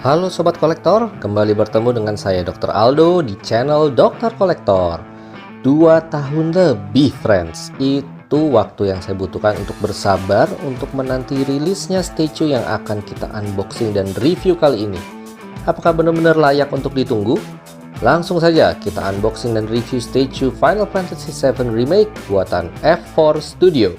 Halo Sobat Kolektor, kembali bertemu dengan saya Dr. Aldo di channel Dr. Kolektor. 2 tahun lebih friends, itu waktu yang saya butuhkan untuk bersabar untuk menanti rilisnya statue yang akan kita unboxing dan review kali ini. Apakah benar-benar layak untuk ditunggu? Langsung saja kita unboxing dan review statue Final Fantasy VII Remake buatan F4 Studio.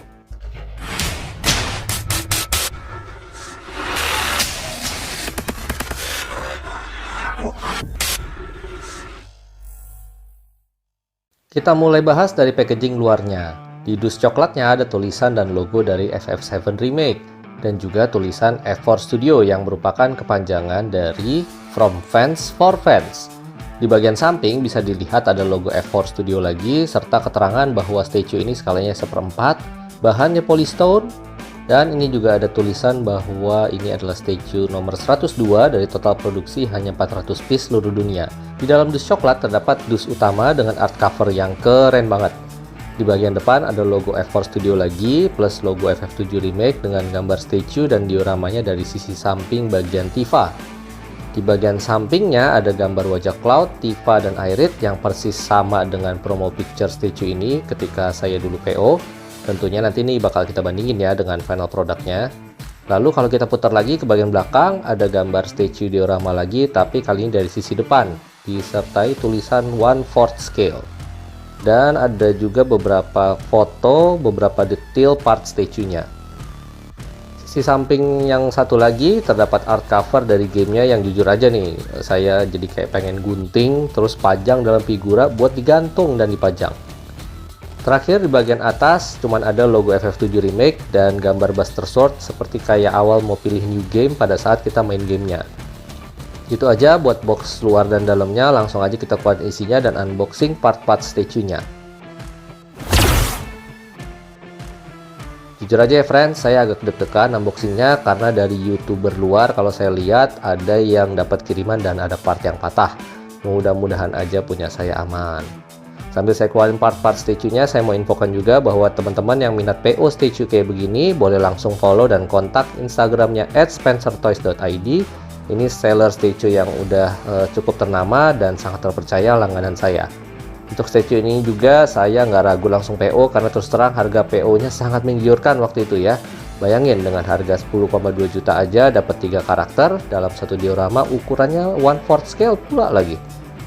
Kita mulai bahas dari packaging luarnya. Di dus coklatnya ada tulisan dan logo dari FF7 Remake dan juga tulisan F4 Studio yang merupakan kepanjangan dari From Fans for Fans. Di bagian samping bisa dilihat ada logo F4 Studio lagi serta keterangan bahwa statue ini skalanya 1/4, bahannya polystone, dan ini juga ada tulisan bahwa ini adalah statue nomor 102 dari total produksi hanya 400 piece seluruh dunia. Di dalam dus coklat terdapat dus utama dengan art cover yang keren banget. Di bagian depan ada logo F4 Studio lagi plus logo FF7 Remake dengan gambar statue dan dioramanya dari sisi samping bagian Tifa. Di bagian sampingnya ada gambar wajah Cloud, Tifa, dan Aerith yang persis sama dengan promo picture statue ini ketika saya dulu PO. Tentunya nanti nih bakal kita bandingin ya dengan final produknya. Lalu kalau kita putar lagi ke bagian belakang ada gambar statue diorama lagi tapi kali ini dari sisi depan disertai tulisan 1/4 scale. Dan ada juga beberapa foto, beberapa detail part statue-nya. Sisi samping yang satu lagi terdapat art cover dari gamenya yang jujur aja nih saya jadi kayak pengen gunting terus pajang dalam figura buat digantung dan dipajang. Terakhir di bagian atas cuman ada logo FF7 Remake dan gambar Buster Sword seperti kayak awal mau pilih new game pada saat kita main gamenya. Itu aja buat box luar dan dalamnya, langsung aja kita keluar isinya dan unboxing part-part statue-nya. Jujur aja ya friends, saya agak deg-degan unboxingnya karena dari youtuber luar kalau saya lihat ada yang dapat kiriman dan ada part yang patah. Mudah-mudahan aja punya saya aman. Sambil saya keluarin part-part statue-nya, saya mau infokan juga bahwa teman-teman yang minat PO statue kayak begini boleh langsung follow dan kontak Instagramnya @spencertoys.id. Ini seller statue yang udah cukup ternama dan sangat terpercaya langganan saya. Untuk statue ini juga saya nggak ragu langsung PO karena terus terang harga PO-nya sangat menggiurkan waktu itu ya. Bayangin dengan harga 10,2 juta aja dapat 3 karakter dalam satu diorama ukurannya 1/4 scale pula lagi.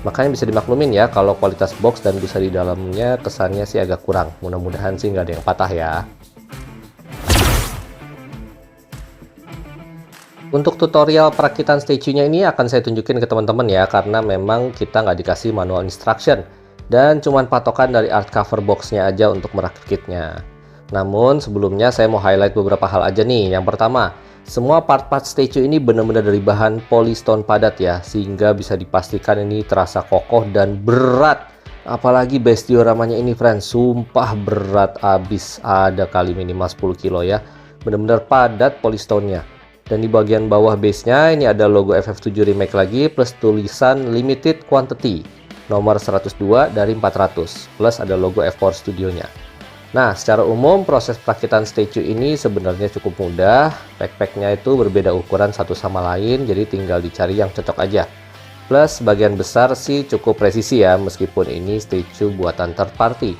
Makanya bisa dimaklumin ya kalau kualitas box dan busa di dalamnya kesannya sih agak kurang. Mudah-mudahan sih nggak ada yang patah ya. Untuk tutorial perakitan statue-nya ini akan saya tunjukin ke teman-teman ya, karena memang kita nggak dikasih manual instruction dan cuman patokan dari art cover boxnya aja untuk merakitnya. Namun sebelumnya saya mau highlight beberapa hal aja nih. Yang pertama, semua part-part statue ini benar-benar dari bahan polystone padat ya, sehingga bisa dipastikan ini terasa kokoh dan berat. Apalagi base dioramanya ini friends, sumpah berat abis, ada kali minimal 10 kilo ya. Benar-benar padat polystone-nya. Dan di bagian bawah base-nya ini ada logo FF7 Remake lagi plus tulisan limited quantity nomor 102 dari 400 plus ada logo F4 Studio-nya. Nah, secara umum proses perakitan statue ini sebenarnya cukup mudah. Pack-packnya itu berbeda ukuran satu sama lain, jadi tinggal dicari yang cocok aja. Plus bagian besar sih cukup presisi ya, meskipun ini statue buatan third party.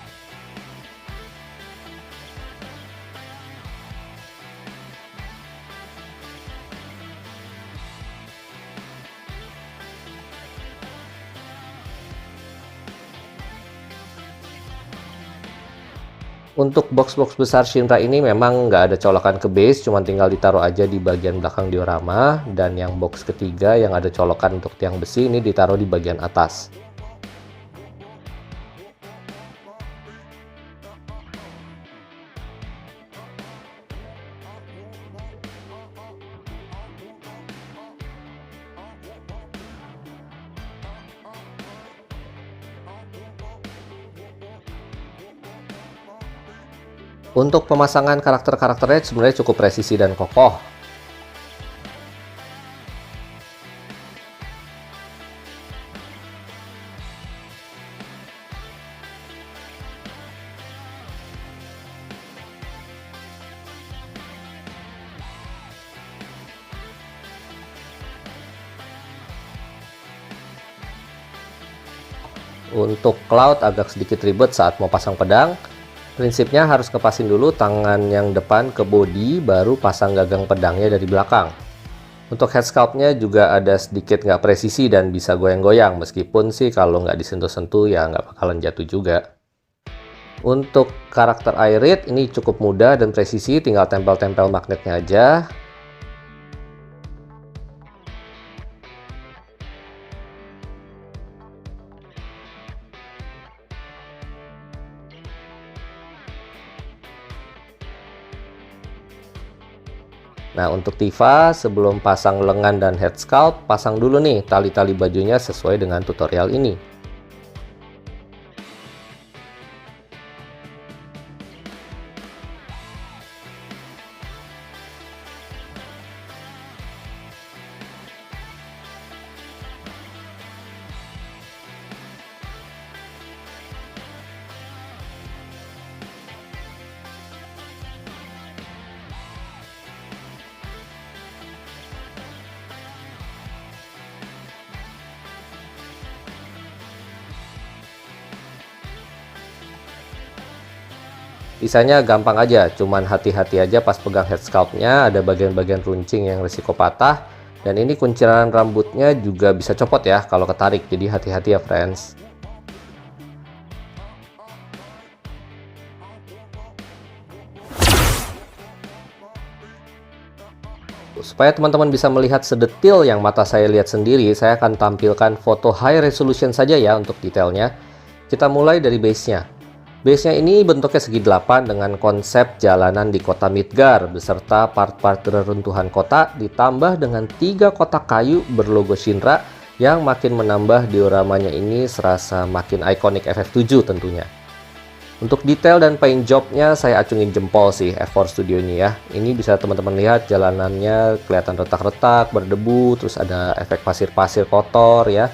Untuk box-box besar Shinra ini memang nggak ada colokan ke base, cuma tinggal ditaruh aja di bagian belakang diorama. Dan yang box ketiga yang ada colokan untuk tiang besi ini ditaruh di bagian atas. Untuk pemasangan karakter-karakternya sebenarnya cukup presisi dan kokoh. Untuk Cloud agak sedikit ribet saat mau pasang pedang. Prinsipnya harus ngepasin dulu tangan yang depan ke body, baru pasang gagang pedangnya dari belakang. Untuk head sculptnya juga ada sedikit nggak presisi dan bisa goyang-goyang, meskipun sih kalau nggak disentuh-sentuh ya nggak bakalan jatuh juga. Untuk karakter Aerith ini cukup mudah dan presisi, tinggal tempel-tempel magnetnya aja. Nah, untuk Tifa, sebelum pasang lengan dan head sculpt, pasang dulu nih tali-tali bajunya sesuai dengan tutorial ini. Sisanya gampang aja, cuman hati-hati aja pas pegang head sculptnya, ada bagian-bagian runcing yang risiko patah. Dan ini kunciran rambutnya juga bisa copot ya kalau ketarik, jadi hati-hati ya friends. Supaya teman-teman bisa melihat sedetil yang mata saya lihat sendiri, saya akan tampilkan foto high resolution saja ya untuk detailnya. Kita mulai dari base-nya. Base-nya ini bentuknya segi 8 dengan konsep jalanan di kota Midgar beserta part-part reruntuhan kota ditambah dengan 3 kotak kayu berlogo Shinra yang makin menambah dioramanya ini serasa makin ikonik FF7 tentunya. Untuk detail dan paint job-nya saya acungin jempol sih F4 Studio ini ya. Ini bisa teman-teman lihat jalanannya kelihatan retak-retak, berdebu, terus ada efek pasir-pasir kotor ya.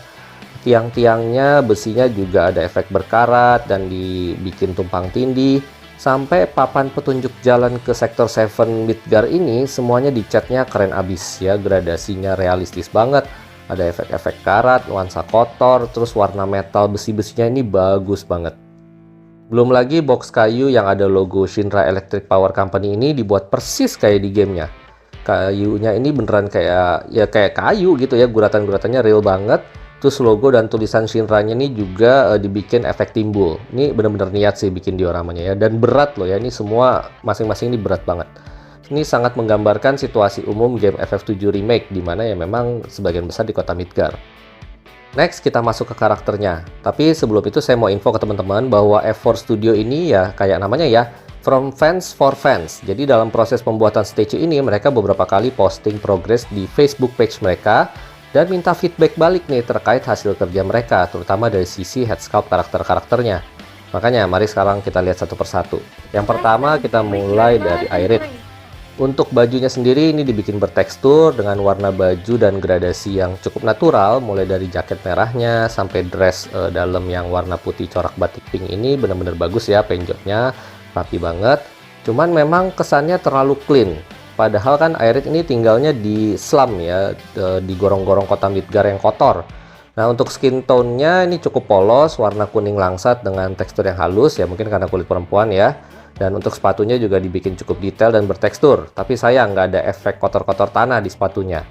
Tiang-tiangnya besinya juga ada efek berkarat dan dibikin tumpang tindih. Sampai papan petunjuk jalan ke sektor 7 Midgar ini semuanya dicatnya keren abis ya, gradasinya realistis banget. Ada efek-efek karat, nuansa kotor, terus warna metal besi-besinya ini bagus banget. Belum lagi box kayu yang ada logo Shinra Electric Power Company ini dibuat persis kayak di gamenya. Kayunya ini beneran kayak kayu gitu ya, guratan-guratannya real banget. Terus logo dan tulisan Shinra-nya ini juga dibikin efek timbul. Ini bener-bener niat sih bikin dioramanya ya. Dan berat loh ya, ini semua masing-masing ini berat banget. Ini sangat menggambarkan situasi umum game FF7 Remake, dimana ya memang sebagian besar di kota Midgar. Next, kita masuk ke karakternya. Tapi sebelum itu saya mau info ke teman-teman bahwa F4 Studio ini ya kayak namanya ya, From Fans for Fans. Jadi dalam proses pembuatan statue ini, mereka beberapa kali posting progress di Facebook page mereka dan minta feedback balik nih terkait hasil kerja mereka, terutama dari sisi head sculpt karakter-karakternya. Makanya mari sekarang kita lihat satu persatu. Yang pertama kita mulai dari Aerith. Untuk bajunya sendiri ini dibikin bertekstur dengan warna baju dan gradasi yang cukup natural, mulai dari jaket merahnya sampai dress dalam yang warna putih corak batik pink ini benar-benar bagus ya, paint jobnya rapi banget. Cuman memang kesannya terlalu clean. Padahal kan Aerith ini tinggalnya di slum ya, di gorong-gorong kota Midgar yang kotor. Nah, untuk skin tone-nya ini cukup polos, warna kuning langsat dengan tekstur yang halus ya, mungkin karena kulit perempuan ya. Dan untuk sepatunya juga dibikin cukup detail dan bertekstur, tapi sayang nggak ada efek kotor-kotor tanah di sepatunya.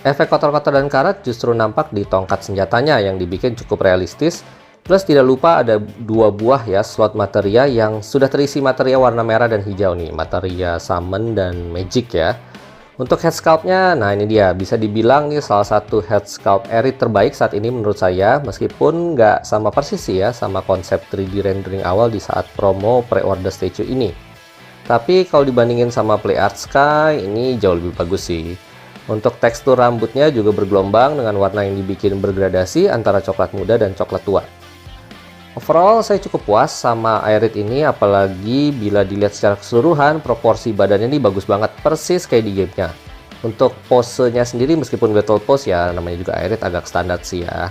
Efek kotor-kotor dan karat justru nampak di tongkat senjatanya yang dibikin cukup realistis. Plus tidak lupa ada 2 buah ya slot materia yang sudah terisi materia warna merah dan hijau nih, materia summon dan magic ya. Untuk head sculpt-nya, nah ini dia, bisa dibilang nih salah satu head sculpt Aerith terbaik saat ini menurut saya, meskipun nggak sama persis ya sama konsep 3D rendering awal di saat promo pre-order statue ini. Tapi kalau dibandingin sama Play Art Sky, ini jauh lebih bagus sih. Untuk tekstur rambutnya juga bergelombang dengan warna yang dibikin bergradasi antara coklat muda dan coklat tua. Overall saya cukup puas sama Aerith ini, apalagi bila dilihat secara keseluruhan proporsi badannya ini bagus banget, persis kayak di gamenya. Untuk posenya sendiri meskipun battle pose ya namanya juga Aerith agak standar sih ya.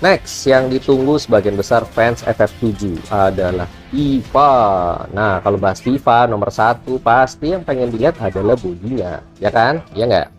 Next, yang ditunggu sebagian besar fans FF7 adalah Tifa. Nah, kalau bahas Tifa nomor 1 pasti yang pengen dilihat adalah bodinya, ya kan? Ya nggak?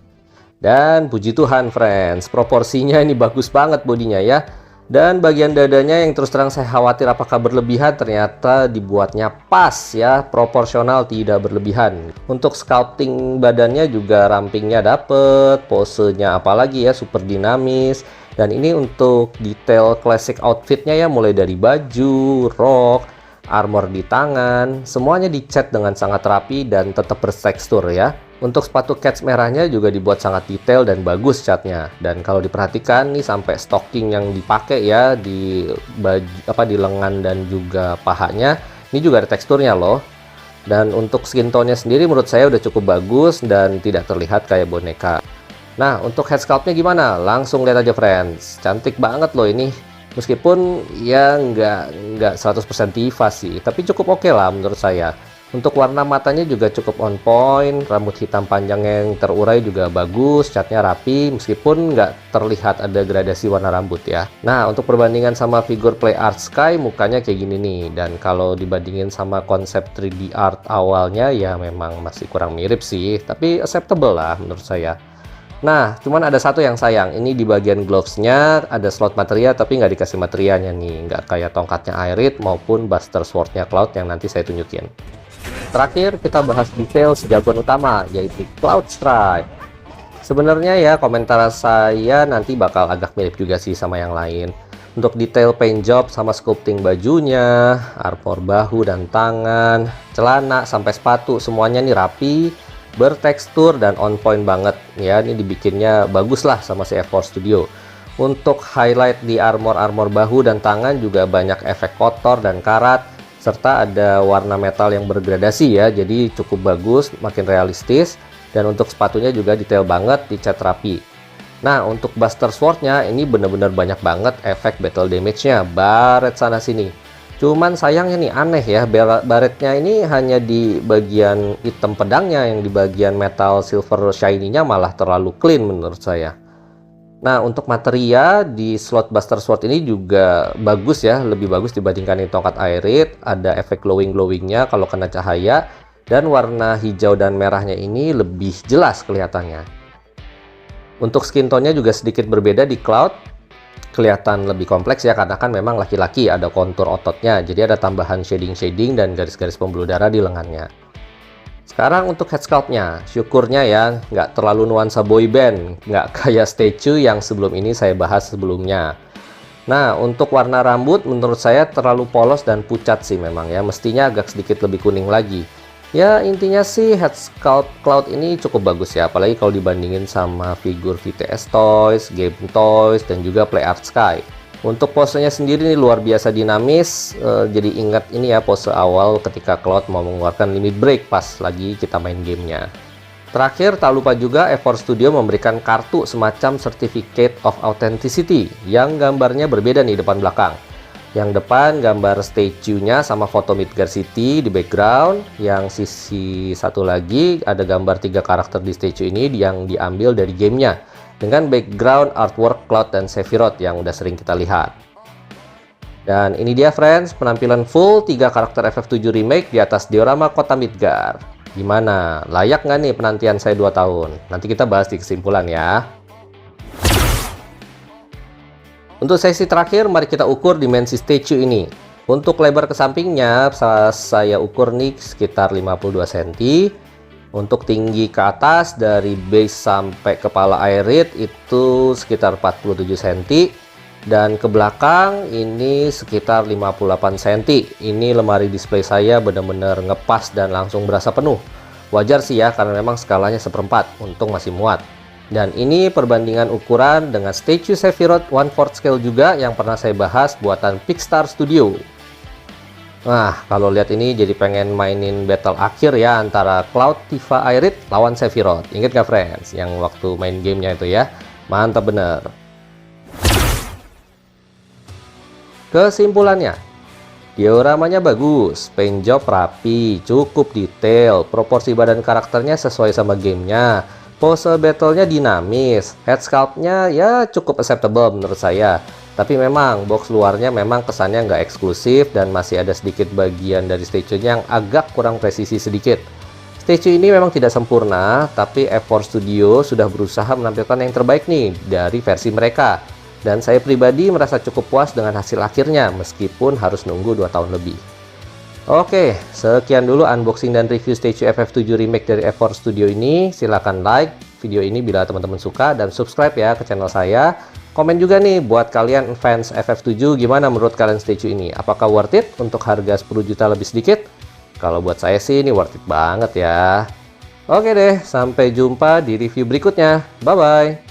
Dan puji Tuhan friends, proporsinya ini bagus banget bodinya ya. Dan bagian dadanya yang terus terang saya khawatir apakah berlebihan, ternyata dibuatnya pas ya, proporsional, tidak berlebihan. Untuk sculpting badannya juga rampingnya dapet, posenya apalagi ya super dinamis. Dan ini untuk detail classic outfitnya ya, mulai dari baju, rok, armor di tangan, semuanya dicat dengan sangat rapi dan tetap bertekstur ya. Untuk sepatu kets merahnya juga dibuat sangat detail dan bagus catnya. Dan kalau diperhatikan nih sampai stocking yang dipakai ya di baju di lengan dan juga pahanya, ini juga ada teksturnya loh. Dan untuk skin tone-nya sendiri menurut saya udah cukup bagus dan tidak terlihat kayak boneka. Nah, untuk head sculpt-nya gimana? Langsung lihat aja friends. Cantik banget loh ini. Meskipun ya nggak 100% Tifa sih, tapi cukup oke lah menurut saya. Untuk warna matanya juga cukup on point, rambut hitam panjang yang terurai juga bagus, catnya rapi, meskipun nggak terlihat ada gradasi warna rambut ya. Nah, untuk perbandingan sama figur Play Art Sky, mukanya kayak gini nih. Dan kalau dibandingin sama konsep 3D art awalnya, ya memang masih kurang mirip sih, tapi acceptable lah menurut saya. Nah, cuman ada satu yang sayang, ini di bagian glovesnya ada slot materia tapi nggak dikasih materianya nih, nggak kayak tongkatnya Aerith maupun Buster Sword-nya Cloud yang nanti saya tunjukin. Terakhir kita bahas detail sejagoan utama, yaitu Cloud Stripe. Sebenarnya ya komentar saya nanti bakal agak mirip juga sih sama yang lain. Untuk detail paint job sama sculpting bajunya, armor bahu dan tangan, celana sampai sepatu semuanya nih rapi, bertekstur dan on point banget ya. Ini dibikinnya bagus lah sama si F4 Studio. Untuk highlight di armor bahu dan tangan juga banyak efek kotor dan karat, serta ada warna metal yang bergradasi ya, jadi cukup bagus, makin realistis. Dan untuk sepatunya juga detail banget, dicat rapi. Nah, untuk Buster Sword-nya ini bener-bener banyak banget efek battle damage-nya, baret sana sini. Cuman sayangnya nih aneh ya, baretnya ini hanya di bagian item pedangnya, yang di bagian metal silver shiny-nya malah terlalu clean menurut saya. Nah, untuk materia di slot Buster Sword ini juga bagus ya, lebih bagus dibandingkan yang tongkat Aerith. Ada efek glowing-glowingnya kalau kena cahaya, dan warna hijau dan merahnya ini lebih jelas kelihatannya. Untuk skin tone-nya juga sedikit berbeda di Cloud, kelihatan lebih kompleks ya, karena kan memang laki-laki, ada kontur ototnya, jadi ada tambahan shading-shading dan garis-garis pembuluh darah di lengannya. Sekarang untuk head sculpt-nya, syukurnya ya nggak terlalu nuansa boyband, nggak kayak statue yang sebelum ini saya bahas sebelumnya. Nah, untuk warna rambut menurut saya terlalu polos dan pucat sih memang ya, mestinya agak sedikit lebih kuning lagi. Ya intinya sih head sculpt Cloud ini cukup bagus ya, apalagi kalau dibandingin sama figur VTS Toys, Game Toys, dan juga Play Art Sky. Untuk posenya sendiri nih luar biasa dinamis, jadi ingat ini ya pose awal ketika Cloud mau mengeluarkan limit break pas lagi kita main gamenya. Terakhir tak lupa juga F4 Studio memberikan kartu semacam Certificate of Authenticity yang gambarnya berbeda nih depan belakang. Yang depan gambar statue-nya sama foto Midgar City di background, yang sisi satu lagi ada gambar 3 karakter di statue ini yang diambil dari gamenya, dengan background artwork Cloud dan Sephiroth yang udah sering kita lihat. Dan ini dia friends, penampilan full 3 karakter FF7 Remake di atas diorama kota Midgar. Gimana? Layak nggak nih penantian saya 2 tahun? Nanti kita bahas di kesimpulan ya. Untuk sesi terakhir, mari kita ukur dimensi statue ini. Untuk lebar ke sampingnya, saya ukur nih sekitar 52 cm. Untuk tinggi ke atas dari base sampai kepala Aerith itu sekitar 47 cm, dan ke belakang ini sekitar 58 cm. Ini lemari display saya benar-benar ngepas dan langsung berasa penuh. Wajar sih ya, karena memang skalanya 1/4, untung masih muat. Dan ini perbandingan ukuran dengan statue Sephiroth 1/4 scale juga yang pernah saya bahas buatan Pixstar Studio. Nah, kalau lihat ini jadi pengen mainin battle akhir ya antara Cloud, Tifa, Aerith lawan Sephiroth. Ingat gak friends? Yang waktu main gamenya itu ya. Mantap bener. Kesimpulannya, dioramanya bagus, paint job rapi, cukup detail, proporsi badan karakternya sesuai sama gamenya, pose battle-nya dinamis, head sculpt-nya ya cukup acceptable menurut saya. Tapi memang box luarnya memang kesannya nggak eksklusif dan masih ada sedikit bagian dari statue-nya yang agak kurang presisi sedikit. Statue ini memang tidak sempurna, tapi F4 Studio sudah berusaha menampilkan yang terbaik nih dari versi mereka. Dan saya pribadi merasa cukup puas dengan hasil akhirnya meskipun harus nunggu 2 tahun lebih. Oke, sekian dulu unboxing dan review Statue FF7 Remake dari F4 Studio ini. Silahkan like video ini bila teman-teman suka dan subscribe ya ke channel saya. Komen juga nih buat kalian fans FF7, gimana menurut kalian statue ini? Apakah worth it untuk harga 10 juta lebih sedikit? Kalau buat saya sih ini worth it banget ya. Oke deh, sampai jumpa di review berikutnya. Bye-bye.